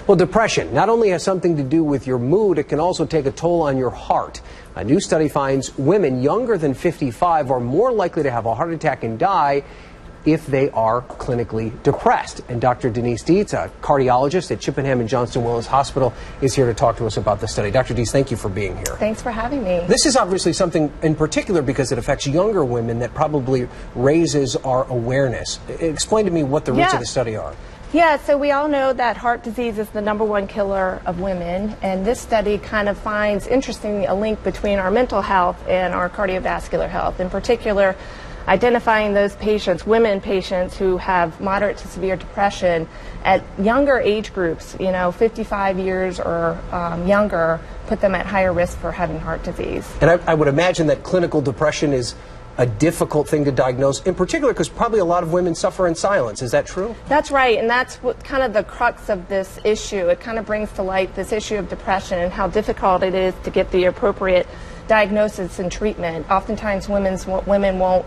Well, depression not only has something to do with your mood, it can also take a toll on your heart. A new study finds women younger than 55 are more likely to have a heart attack and die if they are clinically depressed. And Dr. Denise Dietz, a cardiologist at Chippenham and Johnston Willis Hospital, is here to talk to us about the study. Dr. Dietz, thank you for being here. Thanks for having me. This is obviously something in particular because it affects younger women that probably raises our awareness. Explain to me what the roots of the study are. Yeah, so we all know that heart disease is the #1 killer of women, and this study kind of finds, interestingly, a link between our mental health and our cardiovascular health. In particular, identifying those patients, women patients who have moderate to severe depression at younger age groups, 55 years or younger, put them at higher risk for having heart disease. And I would imagine that clinical depression is a difficult thing to diagnose, in particular because probably a lot of women suffer in silence. Is that true? That's right, and that's what kind of the crux of this issue. It kind of brings to light this issue of depression and how difficult it is to get the appropriate diagnosis and treatment. Oftentimes women won't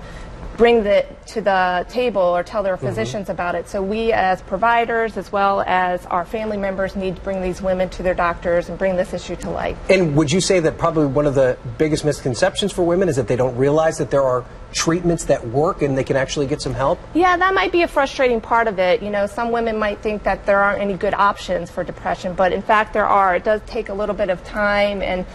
bring that to the table or tell their physicians about it. So we as providers as well as our family members need to bring these women to their doctors and bring this issue to light. And would you say that probably one of the biggest misconceptions for women is that they don't realize that there are treatments that work and they can actually get some help? Yeah, that might be a frustrating part of it. Some women might think that there aren't any good options for depression, but in fact there are. It does take a little bit of time and,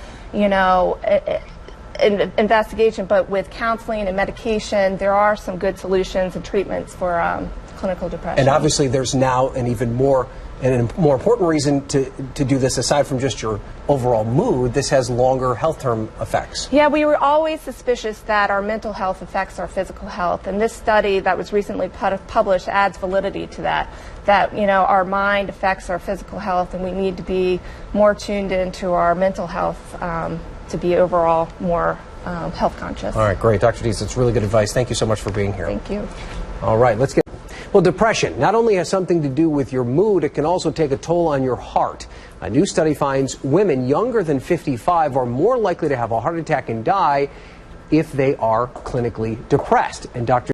investigation, but with counseling and medication, there are some good solutions and treatments for clinical depression. And obviously there's now an even more important reason to do this, aside from just your overall mood. This has longer health term effects. Yeah, we were always suspicious that our mental health affects our physical health, and this study that was recently published adds validity to that our mind affects our physical health, and we need to be more tuned into our mental health to be overall more health conscious. All right, great. Dr. Dietz, that's really good advice. Thank you so much for being here. Thank you. All right, let's get... Well, depression not only has something to do with your mood, it can also take a toll on your heart. A new study finds women younger than 55 are more likely to have a heart attack and die if they are clinically depressed. And Dr.